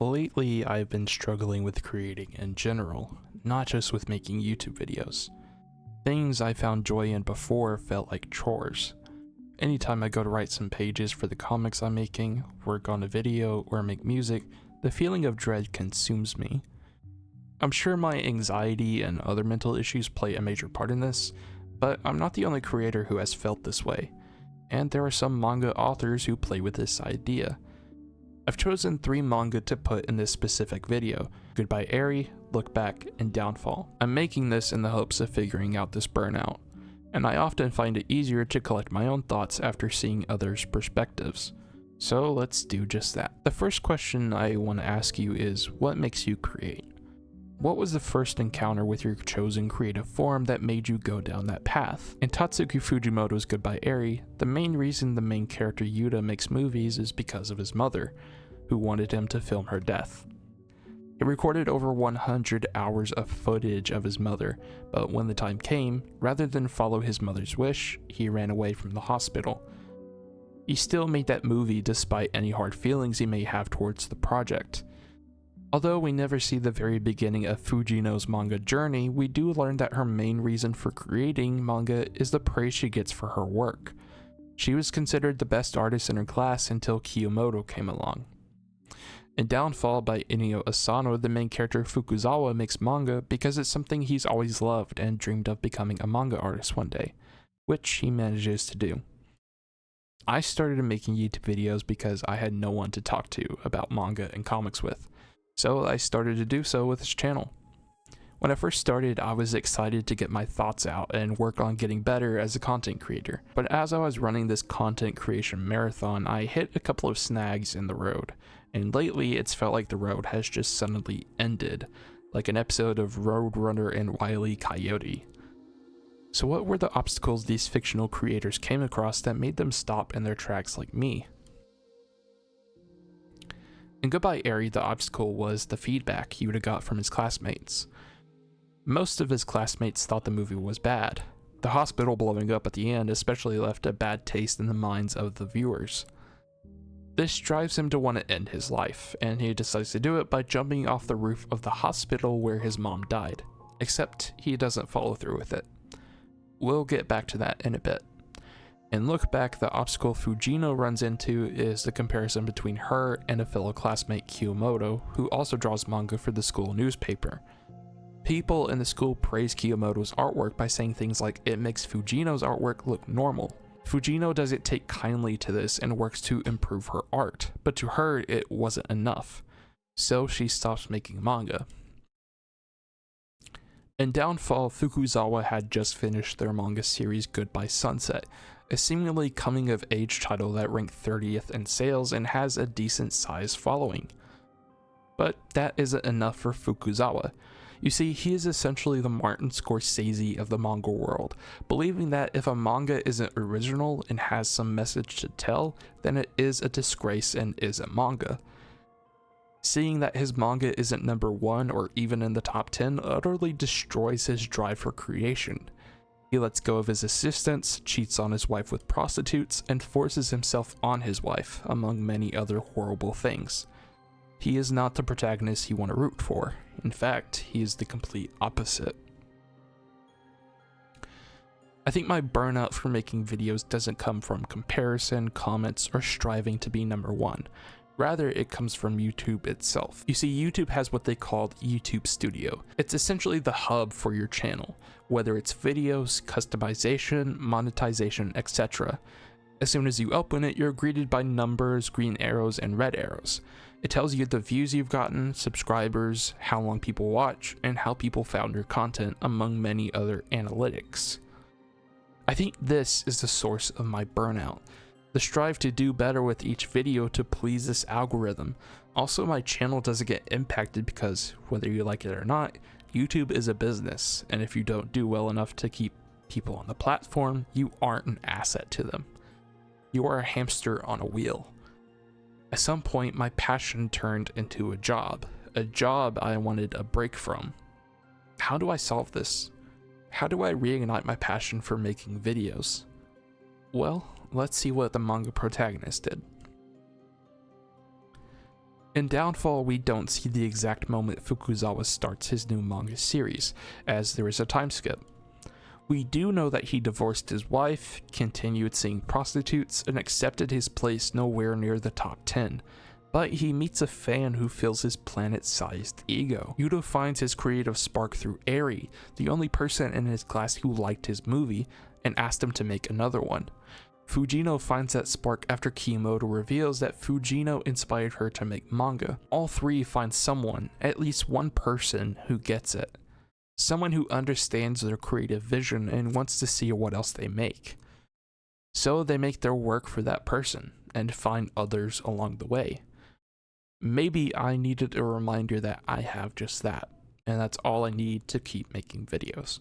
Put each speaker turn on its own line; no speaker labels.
Lately, I've been struggling with creating in general, not just with making YouTube videos. Things I found joy in before felt like chores. Anytime I go to write some pages for the comics I'm making, work on a video, or make music, the feeling of dread consumes me. I'm sure my anxiety and other mental issues play a major part in this, but I'm not the only creator who has felt this way, and there are some manga authors who play with this idea. I've chosen 3 manga to put in this specific video: Goodbye Eri, Look Back, and Downfall. I'm making this in the hopes of figuring out this burnout, and I often find it easier to collect my own thoughts after seeing others' perspectives. So let's do just that. The first question I want to ask you is, what makes you create? What was the first encounter with your chosen creative form that made you go down that path? In Tatsuki Fujimoto's Goodbye Eri, the main reason the main character Yuta makes movies is because of his mother, who wanted him to film her death. He recorded over 100 hours of footage of his mother, but when the time came, rather than follow his mother's wish, he ran away from the hospital. He still made that movie despite any hard feelings he may have towards the project. Although we never see the very beginning of Fujino's manga journey, we do learn that her main reason for creating manga is the praise she gets for her work. She was considered the best artist in her class until Kiyomoto came along. In Downfall by Inio Asano, the main character Fukuzawa makes manga because it's something he's always loved and dreamed of becoming a manga artist one day, which he manages to do. I started making YouTube videos because I had no one to talk to about manga and comics with, so I started to do so with this channel. When I first started, I was excited to get my thoughts out and work on getting better as a content creator, but as I was running this content creation marathon, I hit a couple of snags in the road, and lately it's felt like the road has just suddenly ended, like an episode of Roadrunner and Wile E. Coyote. So what were the obstacles these fictional creators came across that made them stop in their tracks like me? In Goodbye Eri, the obstacle was the feedback Yuta got from his classmates. Most of his classmates thought the movie was bad. The hospital blowing up at the end especially left a bad taste in the minds of the viewers. This drives him to want to end his life, and he decides to do it by jumping off the roof of the hospital where his mom died. Except he doesn't follow through with it. We'll get back to that in a bit. In Look Back, the obstacle Fujino runs into is the comparison between her and a fellow classmate Kiyomoto, who also draws manga for the school newspaper. People in the school praise Kiyomoto's artwork by saying things like it makes Fujino's artwork look normal. Fujino doesn't take kindly to this and works to improve her art, but to her it wasn't enough, so she stops making manga. In Downfall, Fukuzawa had just finished their manga series Goodbye Sunset, a seemingly coming-of-age title that ranked 30th in sales and has a decent-sized following. But that isn't enough for Fukuzawa. You see, he is essentially the Martin Scorsese of the manga world, believing that if a manga isn't original and has some message to tell, then it is a disgrace and isn't manga. Seeing that his manga isn't number 1 or even in the top 10 utterly destroys his drive for creation. He lets go of his assistants, cheats on his wife with prostitutes, and forces himself on his wife, among many other horrible things. He is not the protagonist you want to root for. In fact, he is the complete opposite. I think my burnout for making videos doesn't come from comparison, comments, or striving to be number 1. Rather, it comes from YouTube itself. You see, YouTube has what they call YouTube Studio. It's essentially the hub for your channel, whether it's videos, customization, monetization, etc. As soon as you open it, you're greeted by numbers, green arrows, and red arrows. It tells you the views you've gotten, subscribers, how long people watch, and how people found your content, among many other analytics. I think this is the source of my burnout. The strive to do better with each video to please this algorithm. Also, my channel doesn't get impacted because, whether you like it or not, YouTube is a business, and if you don't do well enough to keep people on the platform, you aren't an asset to them. You are a hamster on a wheel. At some point, my passion turned into a job I wanted a break from. How do I solve this? How do I reignite my passion for making videos? Well, let's see what the manga protagonist did. In Downfall, we don't see the exact moment Fukuzawa starts his new manga series, as there is a time skip. We do know that he divorced his wife, continued seeing prostitutes, and accepted his place nowhere near the top 10, but he meets a fan who fills his planet-sized ego. Yuto finds his creative spark through Eri, the only person in his class who liked his movie, and asked him to make another one. Fujino finds that spark after Kimoto reveals that Fujino inspired her to make manga. All three find someone, at least one person, who gets it. Someone who understands their creative vision and wants to see what else they make. So they make their work for that person, and find others along the way. Maybe I needed a reminder that I have just that, and that's all I need to keep making videos.